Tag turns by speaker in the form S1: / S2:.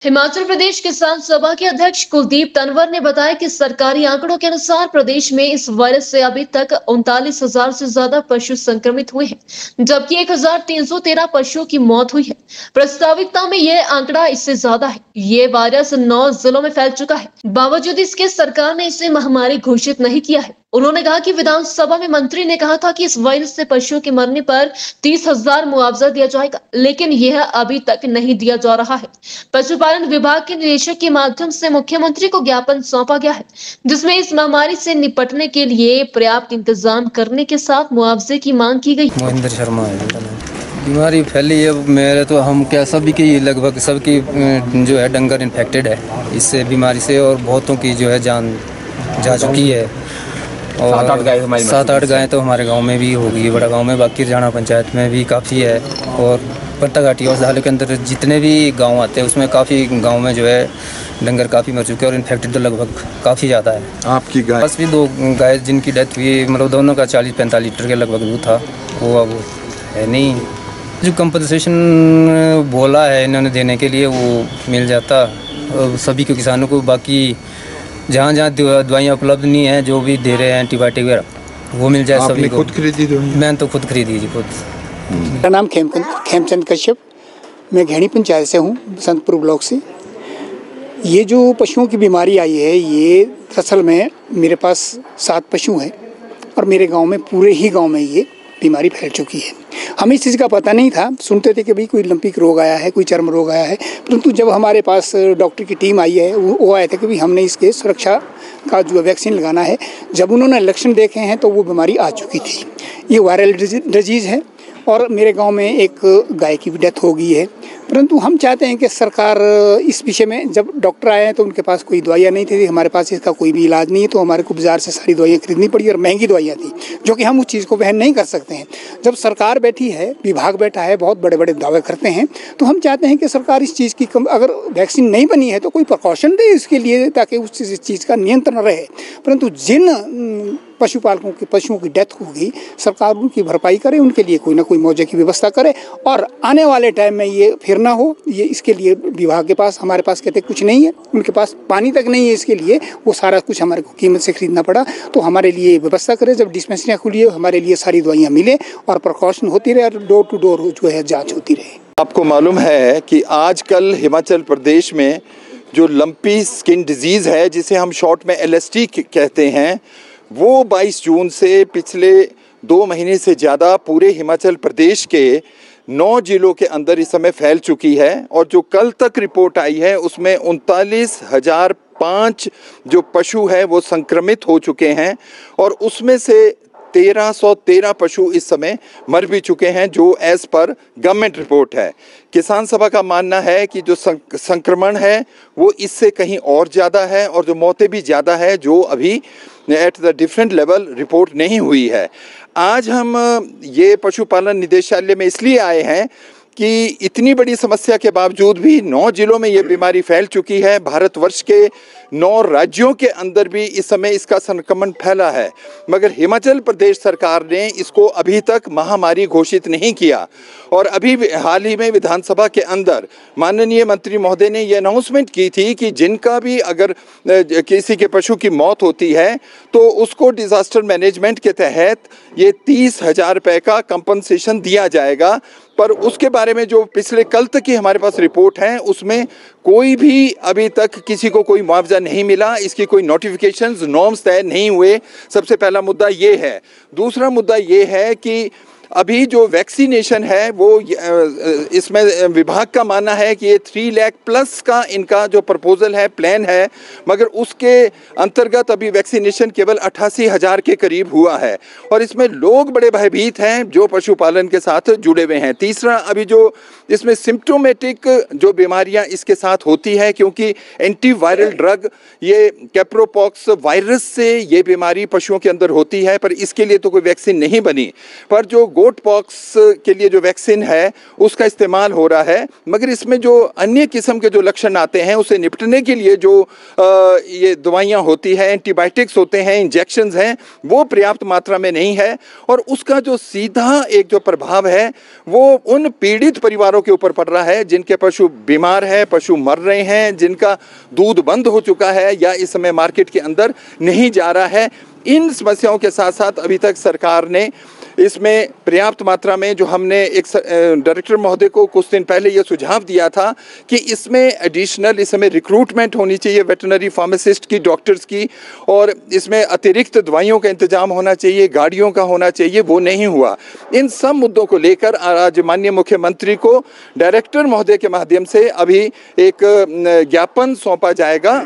S1: हिमाचल प्रदेश किसान सभा के अध्यक्ष कुलदीप तंवर ने बताया कि सरकारी आंकड़ों के अनुसार प्रदेश में इस वायरस से अभी तक 39,000 से ज्यादा पशु संक्रमित हुए हैं, जबकि 1,313 पशुओं की मौत हुई है। प्रास्ताविकता में यह आंकड़ा इससे ज्यादा है। ये वायरस 9 जिलों में फैल चुका है। बावजूद इसके सरकार ने इसे महामारी घोषित नहीं किया है। उन्होंने कहा कि विधानसभा में मंत्री ने कहा था कि इस वायरस से पशुओं के मरने पर 30,000 मुआवजा दिया जाएगा, लेकिन यह अभी तक नहीं दिया जा रहा है। पशुपालन विभाग के निदेशक के माध्यम से मुख्यमंत्री को ज्ञापन सौंपा गया है, जिसमें इस महामारी से निपटने के लिए पर्याप्त इंतजाम करने के साथ मुआवजे की मांग की गई।
S2: मोहिंदर शर्मा है। बीमारी फैली है मेरे तो हम क्या सभी की लगभग सबकी जो है डंगर इन्फेक्टेड है इससे बीमारी से, और बहुतों की जो है जान जा चुकी है। और 7-8 गायें तो हमारे गांव में भी हो गई, बड़ा गांव में, बाकी जाना पंचायत में भी काफ़ी है। और पत्ता घाटी और साले के अंदर जितने भी गांव आते हैं उसमें काफ़ी गांव में जो है डंगर काफ़ी मर चुके हैं, और इन्फेक्टेड तो लगभग काफ़ी ज़्यादा है।
S3: आपकी गाय?
S2: बस भी 2 गाय जिनकी डेथ हुई, मतलब दोनों का 40-45 लीटर के लगभग दूध था, वो अब है नहीं। जो कंपनसेशन बोला है इन्होंने देने के लिए वो मिल जाता सभी को किसानों को। बाकी जहाँ जहाँ दवाइयाँ उपलब्ध नहीं है, जो भी दे रहे हैं एंटीबायोटिक वगैरह, वो मिल जाए सभी को।
S3: खुद खरीदी दवाई?
S2: मैंने तो खुद खरीदी जी, खुद।
S4: मेरा नाम खेमचंद कश्यप, मैं घेड़ी पंचायत से हूँ, बसंतपुर ब्लॉक से। ये जो पशुओं की बीमारी आई है, ये असल में मेरे पास 7 पशु हैं और मेरे गांव में, पूरे ही गांव में ये बीमारी फैल चुकी है। हमें इस चीज़ का पता नहीं था, सुनते थे कि भाई कोई लंपिक रोग आया है, कोई चर्म रोग आया है, परंतु जब हमारे पास डॉक्टर की टीम आई है, वो आए थे कि भाई हमने इसके सुरक्षा का जो वैक्सीन लगाना है। जब उन्होंने लक्षण देखे हैं तो वो बीमारी आ चुकी थी। ये वायरल डिजीज़ है और मेरे गांव में एक गाय की भी डेथ हो गई है। परंतु हम चाहते हैं कि सरकार इस विषय में, जब डॉक्टर आए हैं तो उनके पास कोई दवाइयाँ नहीं थी, हमारे पास इसका कोई भी इलाज नहीं है, तो हमारे को बाजार से सारी दवाइयाँ खरीदनी पड़ी और महंगी दवाइयाँ थी, जो कि हम उस चीज़ को वहन नहीं कर सकते हैं। जब सरकार बैठी है, विभाग बैठा है, बहुत बड़े बड़े दावे करते हैं, तो हम चाहते हैं कि सरकार इस चीज़ की अगर वैक्सीन नहीं बनी है तो कोई प्रिकॉशन दे इसके लिए, ताकि उस चीज़ का नियंत्रण रहे। परंतु जिन पशुपालकों के पशुओं की डेथ होगी, सरकार उनकी भरपाई करे, उनके लिए कोई ना कोई मुआवजे की व्यवस्था करे, और आने वाले टाइम में ये फिर ना हो। ये इसके लिए विभाग के पास, हमारे पास कहते कुछ नहीं है, उनके पास पानी तक नहीं है, इसके लिए वो सारा कुछ हमारे को कीमत से खरीदना पड़ा। तो हमारे लिए व्यवस्था करे, जब डिस्पेंसरियाँ खुली है हमारे लिए सारी दवाइयाँ मिले और प्रिकॉशन होती रहे, और डोर टू डोर जो है जाँच होती रहे।
S3: आपको मालूम है कि आजकल हिमाचल प्रदेश में जो लंपी स्किन डिजीज़ है, जिसे हम शॉर्ट में LST कहते हैं, वो 22 जून से पिछले 2 महीने से ज़्यादा पूरे हिमाचल प्रदेश के 9 जिलों के अंदर इस समय फैल चुकी है। और जो कल तक रिपोर्ट आई है उसमें 39,005 जो पशु है वो संक्रमित हो चुके हैं, और उसमें से 1,313 पशु इस समय मर भी चुके हैं, जो एज़ पर गवर्नमेंट रिपोर्ट है। किसान सभा का मानना है कि जो संक्रमण है वो इससे कहीं और ज़्यादा है, और जो मौतें भी ज़्यादा है, जो अभी at the different level report नहीं हुई है। आज हम ये पशुपालन निदेशालय में इसलिए आए हैं कि इतनी बड़ी समस्या के बावजूद भी 9 जिलों में ये बीमारी फैल चुकी है। भारतवर्ष के 9 राज्यों के अंदर भी इस समय इसका संक्रमण फैला है, मगर हिमाचल प्रदेश सरकार ने इसको अभी तक महामारी घोषित नहीं किया। और अभी हाल ही में विधानसभा के अंदर माननीय मंत्री महोदय ने ये अनाउंसमेंट की थी कि जिनका भी अगर किसी के पशु की मौत होती है तो उसको डिज़ास्टर मैनेजमेंट के तहत ये 30,000 रुपये का कंपनसेशन दिया जाएगा। पर उसके बारे में जो पिछले कल तक की हमारे पास रिपोर्ट है, उसमें कोई भी अभी तक किसी को कोई मुआवजा नहीं मिला, इसकी कोई नोटिफिकेशंस, नॉर्म्स तय नहीं हुए। सबसे पहला मुद्दा ये है। दूसरा मुद्दा ये है कि अभी जो वैक्सीनेशन है वो इसमें विभाग का मानना है कि ये 3 लाख प्लस का इनका जो प्रपोजल है, प्लान है, मगर उसके अंतर्गत अभी वैक्सीनेशन केवल 88,000 के करीब हुआ है, और इसमें लोग बड़े भयभीत हैं जो पशुपालन के साथ जुड़े हुए हैं। तीसरा, अभी जो इसमें सिम्प्टोमेटिक जो बीमारियां इसके साथ होती है, क्योंकि एंटीवायरल ड्रग ये कैप्रोपॉक्स वायरस से ये बीमारी पशुओं के अंदर होती है, पर इसके लिए तो कोई वैक्सीन नहीं बनी। पर जो गोट पॉक्स के लिए जो वैक्सीन है उसका इस्तेमाल हो रहा है, मगर इसमें जो अन्य किस्म के जो लक्षण आते हैं उसे निपटने के लिए जो ये दवाइयाँ होती हैं, एंटीबायोटिक्स होते हैं, इंजेक्शंस हैं, वो पर्याप्त मात्रा में नहीं है। और उसका जो सीधा एक जो प्रभाव है वो उन पीड़ित परिवारों के ऊपर पड़ रहा है जिनके पशु बीमार हैं, पशु मर रहे हैं, जिनका दूध बंद हो चुका है या इस समय मार्केट के अंदर नहीं जा रहा है। इन समस्याओं के साथ साथ अभी तक सरकार ने इसमें पर्याप्त मात्रा में, जो हमने एक डायरेक्टर महोदय को कुछ दिन पहले ये सुझाव दिया था कि इसमें एडिशनल इस समय रिक्रूटमेंट होनी चाहिए वेटरनरी फार्मासिस्ट की, डॉक्टर्स की, और इसमें अतिरिक्त दवाइयों का इंतजाम होना चाहिए, गाड़ियों का होना चाहिए, वो नहीं हुआ। इन सब मुद्दों को लेकर आज माननीय मुख्यमंत्री को डायरेक्टर महोदय के माध्यम से अभी एक ज्ञापन सौंपा जाएगा।